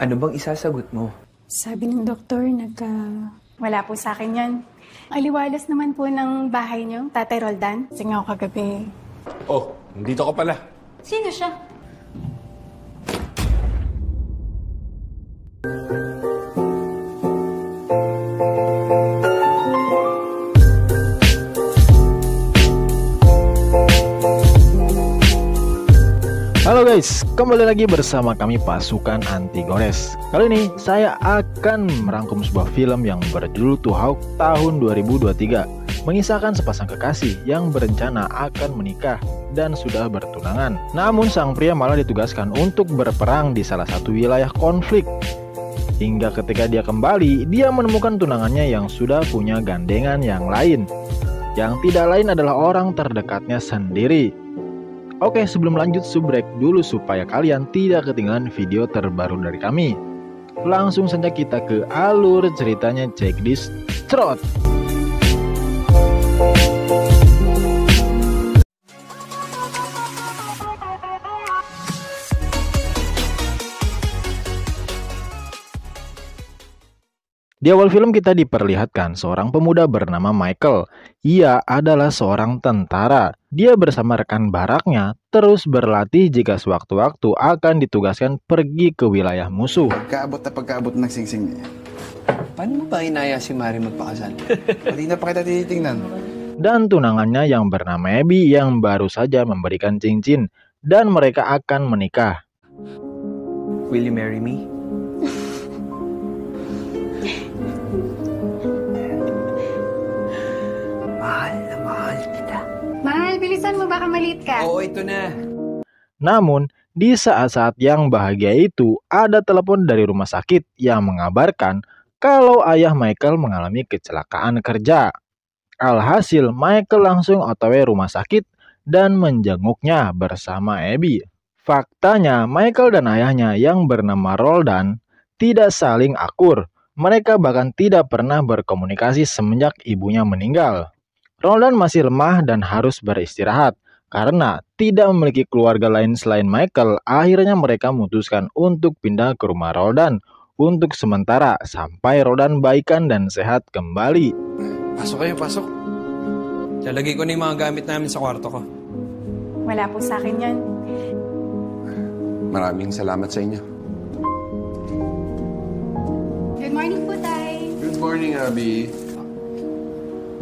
Ano bang isasagot mo? Sabi ng doktor, Wala po sa akin yan. Aliwalas naman po ng bahay niyo, Tatay Roldan. Kasi nga ako kagabi. Oh, nandito ka pala. Sino siya? Halo guys, kembali lagi bersama kami Pasukan Anti Gores. Kali ini saya akan merangkum sebuah film yang berjudul To Hawk tahun 2023, mengisahkan sepasang kekasih yang berencana akan menikah dan sudah bertunangan. Namun sang pria malah ditugaskan untuk berperang di salah satu wilayah konflik. Hingga ketika dia kembali, dia menemukan tunangannya yang sudah punya gandengan yang lain, yang tidak lain adalah orang terdekatnya sendiri. Oke, sebelum lanjut subrek dulu supaya kalian tidak ketinggalan video terbaru dari kami. Langsung saja kita ke alur ceritanya, check this trot. Di awal film kita diperlihatkan seorang pemuda bernama Michael. Ia adalah seorang tentara. Dia bersama rekan baraknya terus berlatih jika sewaktu-waktu akan ditugaskan pergi ke wilayah musuh. Pagkaabot ng singsing niya. Paano mo ba inaya si Mari magpakasal? Kanina pa kita tinitingnan. Dan tunangannya yang bernama Abby yang baru saja memberikan cincin dan mereka akan menikah. Will you marry me? Mahal kita. Mahal, bilisan mo, baka malit ka. Oo, ito na. Namun, di saat-saat yang bahagia itu, ada telepon dari rumah sakit yang mengabarkan kalau ayah Michael mengalami kecelakaan kerja. Alhasil, Michael langsung OTW rumah sakit dan menjenguknya bersama Abby. Faktanya, Michael dan ayahnya yang bernama Roldan tidak saling akur. Mereka bahkan tidak pernah berkomunikasi semenjak ibunya meninggal. Roldan masih lemah dan harus beristirahat. Karena tidak memiliki keluarga lain selain Michael, akhirnya mereka memutuskan untuk pindah ke rumah Roldan untuk sementara sampai Roldan baikan dan sehat kembali. Pasok kayo, pasok. Lalagay ko na yung mga gamit namin sa kwarto ko. Wala po sa akin yan. Maraming salamat sa inyo. Good morning po, Tay. Good morning, Abby.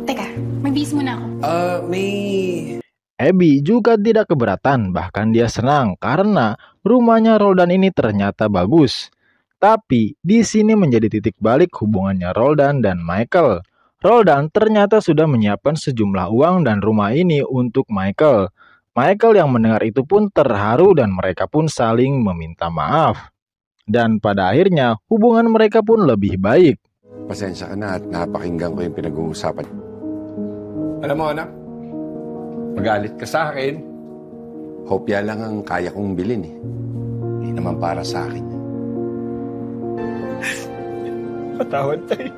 Teka, magbihis muna ako. Abby juga tidak keberatan, bahkan dia senang karena rumahnya Roldan ini ternyata bagus. Tapi di sini menjadi titik balik hubungannya Roldan dan Michael. Roldan ternyata sudah menyiapkan sejumlah uang dan rumah ini untuk Michael. Michael yang mendengar itu pun terharu dan mereka pun saling meminta maaf. Dan pada akhirnya hubungan mereka pun lebih baik. Pasensya ka na at napakinggan ko yung pinag-uusapan. Alam mo, anak, magalit ka sa akin. Hopya lang ang kaya kong bilhin eh. Hindi naman para sa akin. Patawad tayo.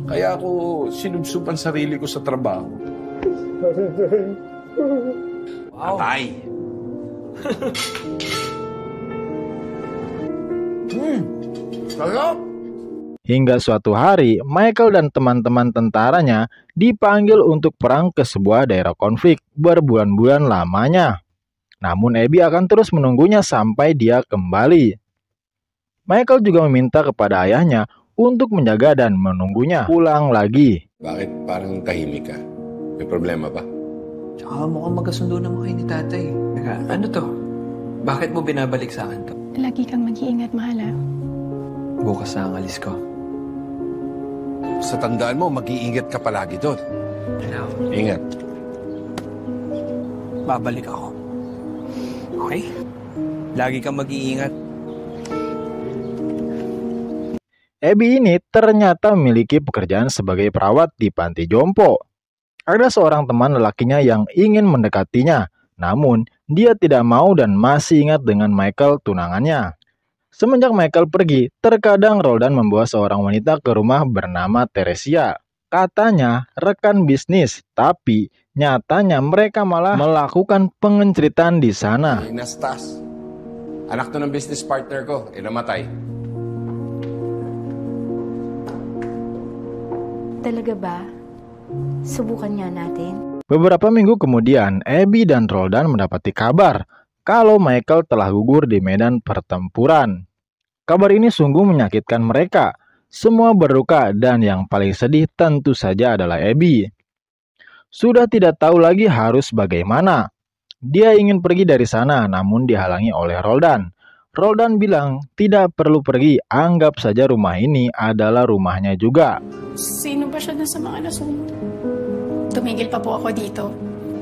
Kaya ako sinubsuban sarili ko sa trabaho. Wow. Patay. Sarap. Hingga suatu hari, Michael dan teman-teman tentaranya dipanggil untuk perang ke sebuah daerah konflik berbulan-bulan lamanya. Namun Abby akan terus menunggunya sampai dia kembali. Michael juga meminta kepada ayahnya untuk menjaga dan menunggunya pulang lagi. Bakit parang tahimik ka? May problema ba? Tsaka mukhang magkasundo naman kayo ni tatay. Teka, ano to? Bakit mo binabalik sa akin to? Lagi kang mag-iingat, mahal. Bukas na ang alis ko. Sa tandaan mo, mag-iingat ka palagi doon. Ano? Ingat. Babalik ako. Okay? Lagi kang mag-iingat. Abby ini ternyata memiliki pekerjaan sebagai perawat di panti jompo. Ada seorang teman lelakinya yang ingin mendekatinya, namun dia tidak mau dan masih ingat dengan Michael tunangannya. Semenjak Michael pergi, terkadang Roldan membawa seorang wanita ke rumah bernama Teresia. Katanya rekan bisnis, tapi nyatanya mereka malah melakukan pengenceritan di sana. Nastas. Anak to ng business partner ko, namatay. Talaga ba? Subukan nga natin. Beberapa minggu kemudian, Abby dan Roldan mendapati kabar kalau Michael telah gugur di medan pertempuran. Kabar ini sungguh menyakitkan mereka. Semua berduka dan yang paling sedih tentu saja adalah Abby. Sudah tidak tahu lagi harus bagaimana. Dia ingin pergi dari sana namun dihalangi oleh Roldan. Roldan bilang tidak perlu pergi, anggap saja rumah ini adalah rumahnya juga. Sino ba siya dun sa mga nasunog? Tumigil pa po ako dito.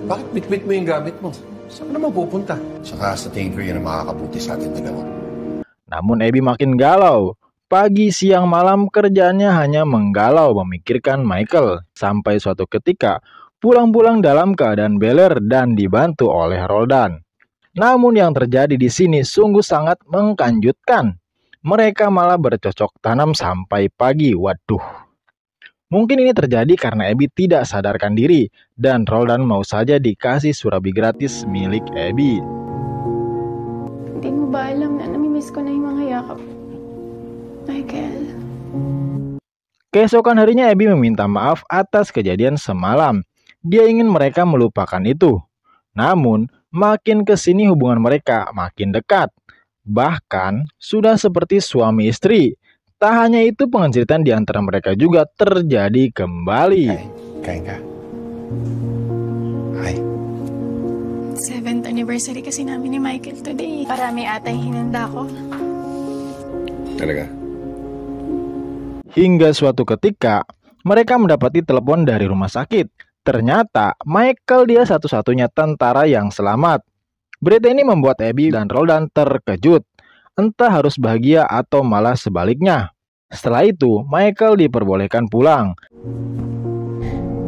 Bakit bitbit mo yung gamit mo? Saan ka naman pupunta? Saka sa tingin ko yun ang makakabuti sa atin dalawa. Namun Abby makin galau. Pagi, siang, malam kerjaannya hanya menggalau memikirkan Michael. Sampai suatu ketika pulang-pulang dalam keadaan beler dan dibantu oleh Roldan. Namun yang terjadi di sini sungguh sangat mengkanjutkan. Mereka malah bercocok tanam sampai pagi. Waduh. Mungkin ini terjadi karena Abby tidak sadarkan diri dan Roldan mau saja dikasih surabi gratis milik Abby. Hindi mo ba alam na namimiss ko na yung mga yakap? Michael. Keesokan harinya Abby meminta maaf atas kejadian semalam. Dia ingin mereka melupakan itu. Namun, makin kesini hubungan mereka makin dekat. Bahkan, sudah seperti suami istri. Tak hanya itu, pengencitan di antara mereka juga terjadi kembali. Kain ka. Hi. 7th anniversary kasi namin ni Michael today. Parami ata yung hinanda ko. Talaga? Hingga suatu ketika, mereka mendapati telepon dari rumah sakit. Ternyata, Michael dia satu-satunya tentara yang selamat. Berita ini membuat Abby dan Roldan terkejut. Entah harus bahagia atau malah sebaliknya. Setelah itu, Michael diperbolehkan pulang.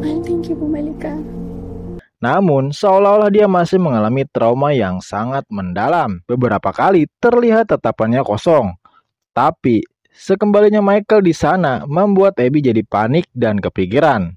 Thank you, bumalik ka. Namun, seolah-olah dia masih mengalami trauma yang sangat mendalam. Beberapa kali terlihat tatapannya kosong. Tapi, sekembalinya Michael di sana membuat Abby jadi panik dan kepikiran.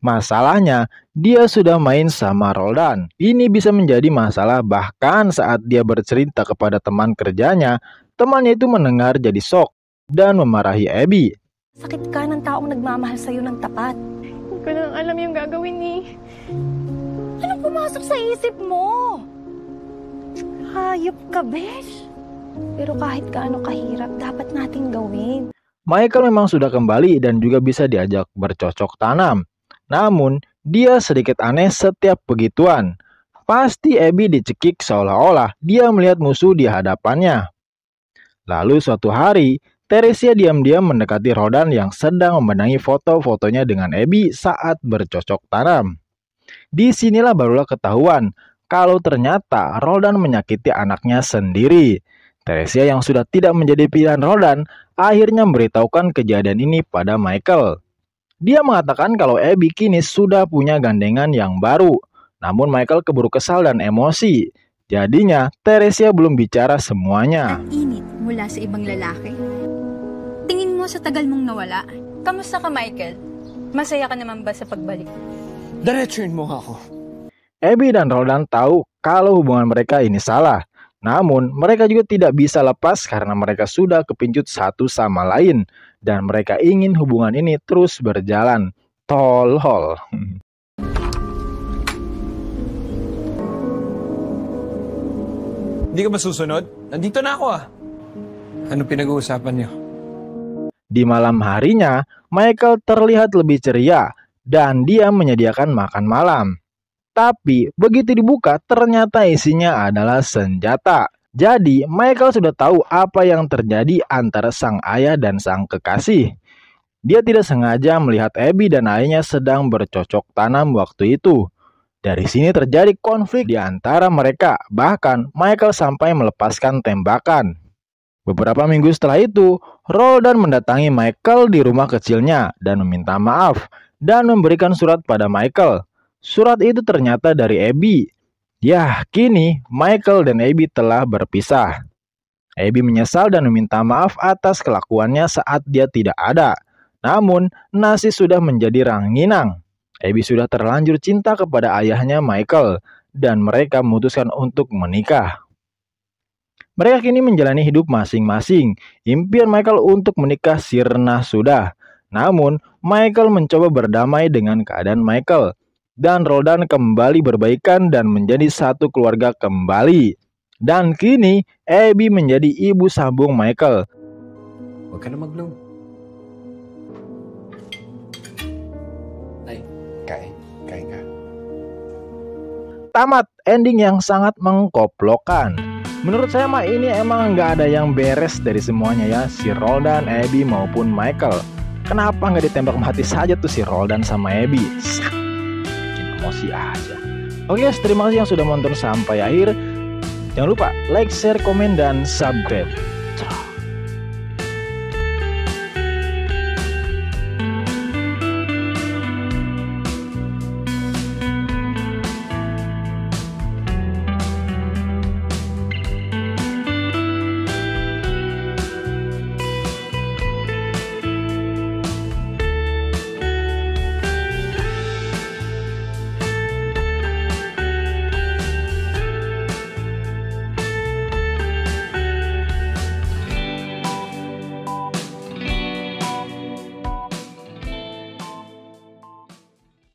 Masalahnya, dia sudah main sama Roldan. Ini bisa menjadi masalah bahkan saat dia bercerita kepada teman kerjanya, temannya itu mendengar jadi shock dan memarahi Abby. Sakit ka ng taong nagmamahal sa'yo ng tapat. Hindi ko lang alam yung gagawin ni... Anong pumasok sa isip mo? Hayop ka, besh. Pero kahit gaano kahirap, dapat nating gawin. Michael memang sudah kembali dan juga bisa diajak bercocok tanam. Namun, dia sedikit aneh setiap begituan. Pasti Abby dicekik seolah-olah dia melihat musuh di hadapannya. Lalu suatu hari, Teresia diam-diam mendekati Roldan yang sedang membenahi foto-fotonya dengan Abby saat bercocok tanam. Disinilah barulah ketahuan kalau ternyata Roldan menyakiti anaknya sendiri. Teresia yang sudah tidak menjadi pilihan Roldan akhirnya memberitahukan kejadian ini pada Michael. Dia mengatakan kalau Abby kini sudah punya gandengan yang baru. Namun Michael keburu kesal dan emosi. Jadinya Teresia belum bicara semuanya. Ang init mula sa ibang lalaki. Tingin mo sa tagal mong nawala. Kamusta ka, Michael? Masaya ka naman ba sa pagbalik? Diretsuin mo ako. Abby dan Roldan tahu kalau hubungan mereka ini salah. Namun, mereka juga tidak bisa lepas karena mereka sudah kepincut satu sama lain. Dan mereka ingin hubungan ini terus berjalan. Tolol. Hindi ka ba susunod? Nandito na ako ah. Ano pinag-uusapan niyo? Di malam harinya, Michael terlihat lebih ceria dan dia menyediakan makan malam. Tapi begitu dibuka ternyata isinya adalah senjata. Jadi Michael sudah tahu apa yang terjadi antara sang ayah dan sang kekasih. Dia tidak sengaja melihat Abby dan ayahnya sedang bercocok tanam waktu itu. Dari sini terjadi konflik di antara mereka. Bahkan Michael sampai melepaskan tembakan. Beberapa minggu setelah itu, Roldan mendatangi Michael di rumah kecilnya dan meminta maaf dan memberikan surat pada Michael. Surat itu ternyata dari Abby. Ya, kini Michael dan Abby telah berpisah. Abby menyesal dan meminta maaf atas kelakuannya saat dia tidak ada. Namun, nasi sudah menjadi ranginang. Abby sudah terlanjur cinta kepada ayahnya Michael dan mereka memutuskan untuk menikah. Mereka kini menjalani hidup masing-masing. Impian Michael untuk menikah sirna sudah. Namun, Michael mencoba berdamai dengan keadaan Michael. Dan Roldan kembali berbaikan dan menjadi satu keluarga kembali. Dan kini, Abby menjadi ibu sambung Michael. Huwag ka na mag-blow. Ay, Kain ka. Tamat, ending yang sangat mengkoplokan. Menurut saya mah ini emang nggak ada yang beres dari semuanya ya, si Roldan, Abby maupun Michael. Kenapa nggak ditembak mati saja tuh si Roldan sama Abby? Bikin emosi aja. Oke guys, terima kasih yang sudah menonton sampai akhir. Jangan lupa like, share, komen, dan subscribe.